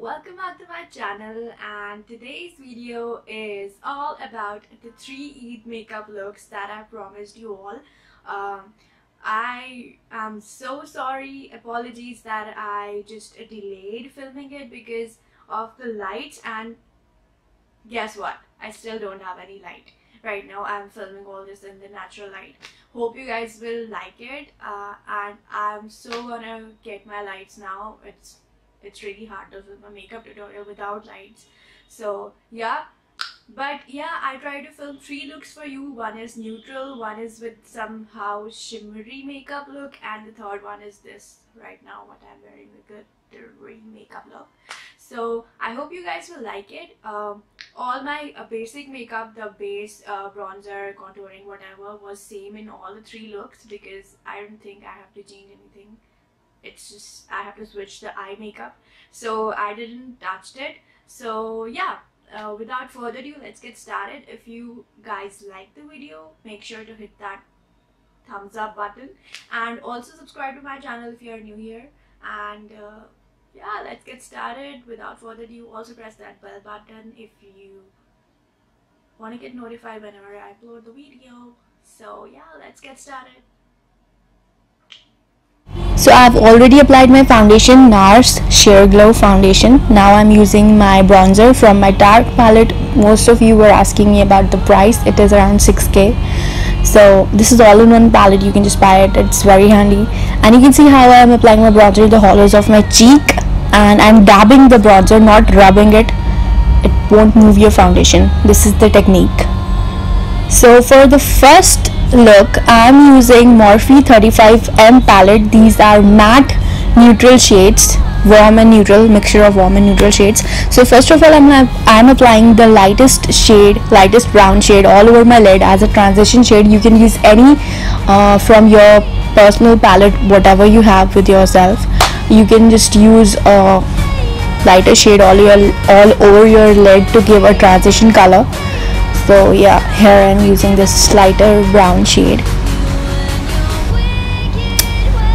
welcome back to my channel, and today's video is all about the 3 Eid makeup looks that I promised you all. I am so sorry, apologies that I just delayed filming it because of the lights, and guess what, I still don't have any light. Right now I'm filming all this in the natural light. Hope you guys will like it, and I'm so gonna get my lights now. It's really hard to film a makeup tutorial without lights, so yeah. But yeah, I try to film 3 looks for you. One is neutral, one is with somehow shimmery makeup look, and the third one is this right now what I'm wearing, the glittery makeup look. So I hope you guys will like it. All my basic makeup, the base, bronzer, contouring, whatever, was same in all the 3 looks because I don't think I have to change anything. It's just I have to switch the eye makeup, so I didn't touch it. So yeah, without further ado, let's get started. If you guys like the video, make sure to hit that thumbs up button and also subscribe to my channel if you are new here. And yeah, let's get started. Without further ado, also press that bell button if you want to get notified whenever I upload the video. So yeah, let's get started. So I've already applied my foundation, Nars Sheer Glow foundation. Now I'm using my bronzer from my Tarte palette. Most of you were asking me about the price. It is around 6k. So this is all-in-one palette. You can just buy it. It's very handy. And you can see how I'm applying my bronzer in the hollows of my cheek. And I'm dabbing the bronzer, not rubbing it. It won't move your foundation. This is the technique. So for the first look, I'm using Morphe 35M palette. These are matte neutral shades, warm and neutral, mixture of warm and neutral shades. So first of all, I'm applying the lightest shade, lightest brown shade all over my lid as a transition shade. You can use any from your personal palette, whatever you have with yourself. You can just use a lighter shade all over your lid to give a transition color. So yeah, here I'm using this lighter brown shade.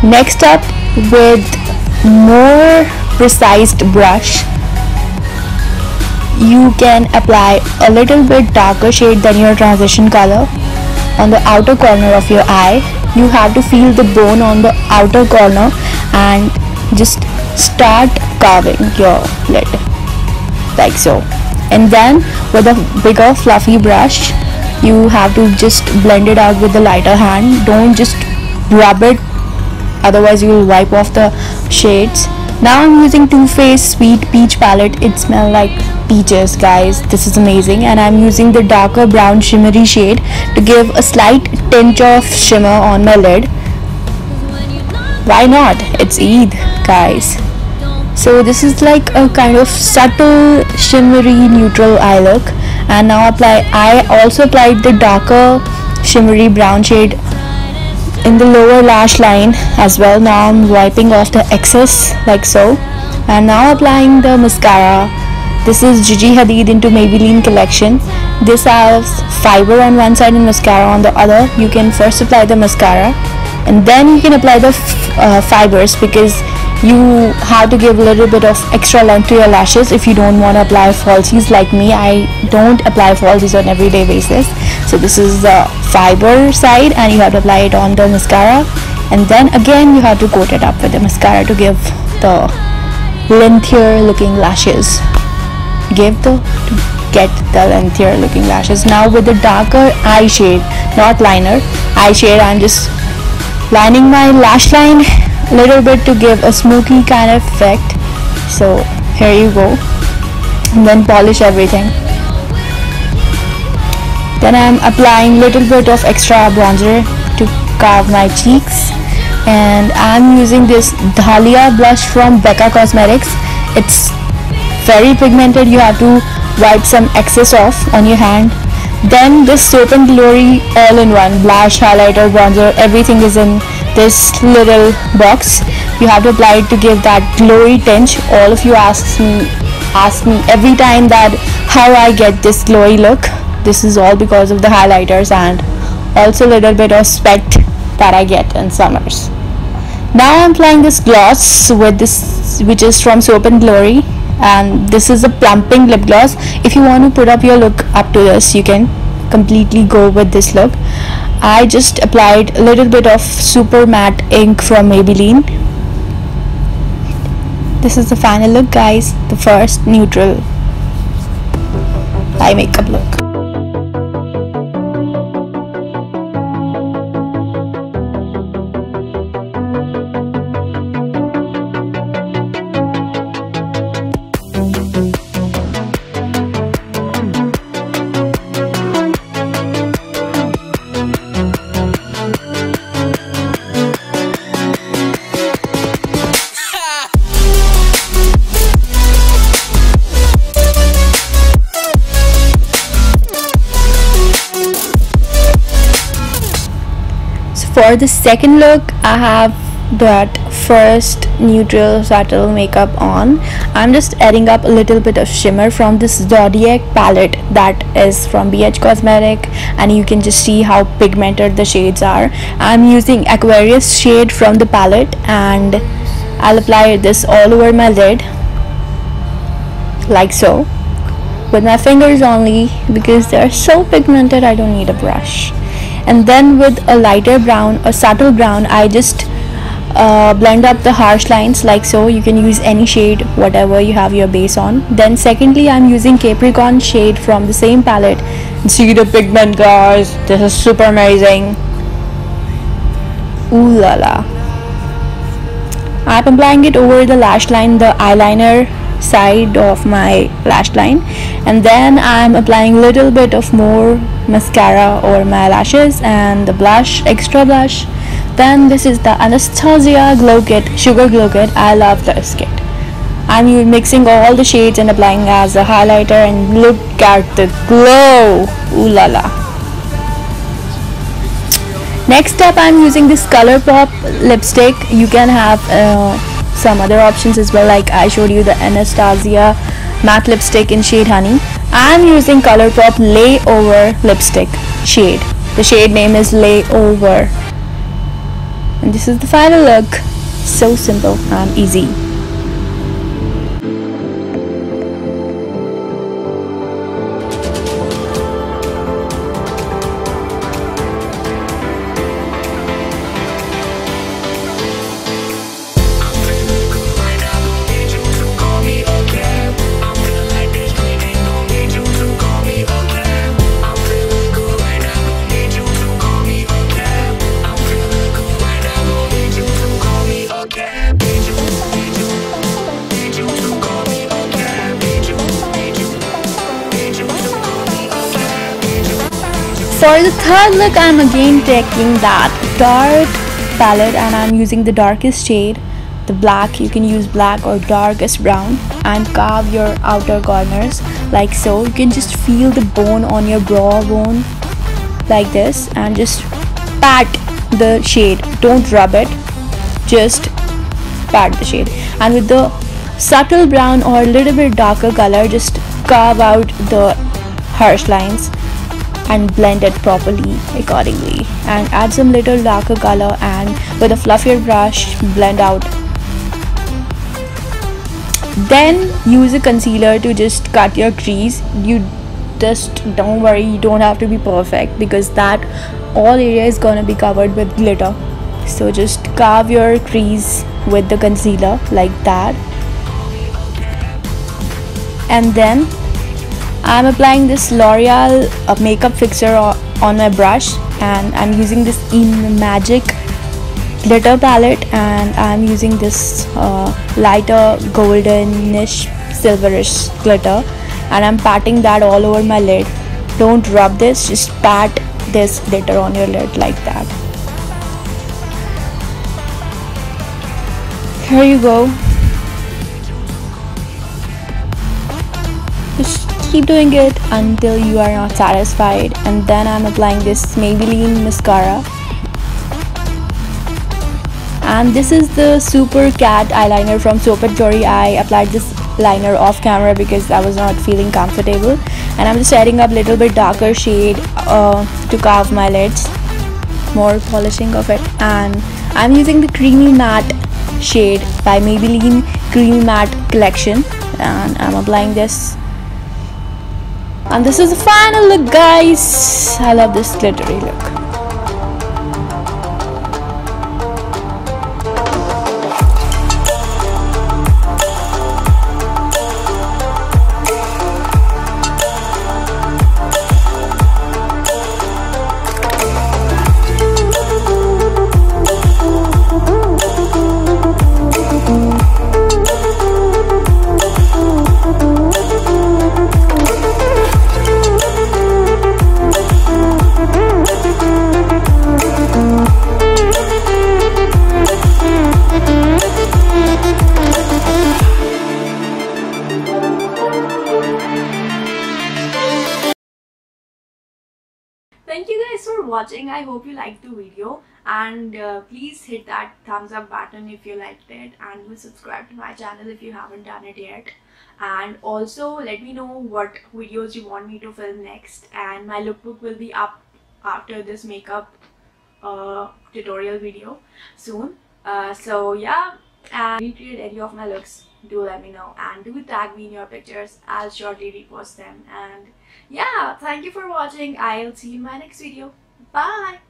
Next up, with more precise brush, you can apply a little bit darker shade than your transition color on the outer corner of your eye. You have to feel the bone on the outer corner and just start carving your lid like so. And then with a bigger fluffy brush, you have to just blend it out with the lighter hand. Don't just rub it, otherwise you will wipe off the shades. Now I'm using Tooface Sweet Peach palette. It smells like peaches, guys. This is amazing. And I'm using the darker brown shimmery shade to give a slight tinge of shimmer on my lid. Why not? It's Eid, guys. So this is like a kind of subtle shimmery neutral eye look. And now I also applied the darker shimmery brown shade in the lower lash line as well. Now I'm wiping off the excess like so. And now applying the mascara. This is Gigi Hadid into Maybelline collection. This has fiber on one side and mascara on the other. You can first apply the mascara and then you can apply the fibers, because you have to give a little bit of extra length to your lashes if you don't want to apply falsies like me. I don't apply falsies on everyday basis. So this is the fiber side and you have to apply it on the mascara, and then again you have to coat it up with the mascara to give the lengthier looking lashes. Get the lengthier looking lashes. Now with the darker eye shade, not liner, eye shade, I'm just lining my lash line a little bit to give a smoky kind of effect. So here you go, and then polish everything. Then I'm applying little bit of extra bronzer to carve my cheeks, and I'm using this Dhalia blush from Becca Cosmetics. It's very pigmented. You have to wipe some excess off on your hand. Then this Soap and Glory all-in-one blush, highlighter, bronzer, everything is in this little box. You have to apply it to give that glowy tinge. All of you ask me every time that how I get this glowy look. This is all because of the highlighters and also a little bit of speck that I get in summers. Now I'm applying this gloss with this, which is from Soap and Glory. and this is a plumping lip gloss. If you want to put up your look up to this, you can completely go with this look. I just applied a little bit of super matte ink from Maybelline. This is the final look, guys, the first neutral eye makeup look. For the second look, I have that first neutral subtle makeup on. I'm just adding up a little bit of shimmer from this Zodiac palette that is from BH Cosmetic, and you can just see how pigmented the shades are. I'm using Aquarius shade from the palette, and I'll apply this all over my lid like so with my fingers only because they're so pigmented I don't need a brush. And then with a lighter brown or subtle brown, I just blend up the harsh lines like so. You can use any shade, whatever you have your base on. Then secondly, I'm using Capricorn shade from the same palette. See the pigment, guys, this is super amazing. Ooh la la. I'm applying it over the lash line, the eyeliner side of my lash line, and then I'm applying a little bit of more mascara over my lashes and the blush, extra blush. Then this is the Anastasia glow kit, sugar glow kit. I love this kit. I'm mixing all the shades and applying as a highlighter, and look at the glow. Ooh la la. Next up, I'm using this ColourPop lipstick. You can have some other options as well, like I showed you the Anastasia matte lipstick in shade Honey. I'm using ColourPop Layover lipstick shade. The shade name is Layover. And this is the final look. So simple and easy. For the third look, I'm again taking that dark palette and I'm using the darkest shade, the black. You can use black or darkest brown, and carve your outer corners like so. You can just feel the bone on your brow bone like this, and just pat the shade. Don't rub it, just pat the shade. And with the subtle brown or a little bit darker color, just carve out the harsh lines and blend it properly accordingly, and add some little darker color, and with a fluffier brush blend out. Then use a concealer to just cut your crease. You just don't worry, you don't have to be perfect because that all area is gonna be covered with glitter. So just carve your crease with the concealer like that, and then I'm applying this L'Oreal makeup fixer on my brush, and I'm using this Imagic glitter palette, and I'm using this lighter goldenish silverish glitter, and I'm patting that all over my lid. Don't rub this, just pat this glitter on your lid like that. Here you go. Just keep doing it until you are not satisfied. And then I'm applying this Maybelline mascara, and this is the Super Cat eyeliner from Soap & Glory. I applied this liner off camera because I was not feeling comfortable, and I'm just adding up little bit darker shade to carve my lids, more polishing of it. And I'm using the Creamy Matte shade by Maybelline Creamy Matte collection. and I'm applying this. And this is the final look, guys. I love this glittery look. Thank you guys for watching. I hope you liked the video, and please hit that thumbs up button if you liked it, and do subscribe to my channel if you haven't done it yet. And also let me know what videos you want me to film next, and my lookbook will be up after this makeup tutorial video soon. So yeah, and recreate any of my looks, do let me know, and do tag me in your pictures. I'll shortly repost them. And yeah, thank you for watching. I'll see you in my next video. Bye.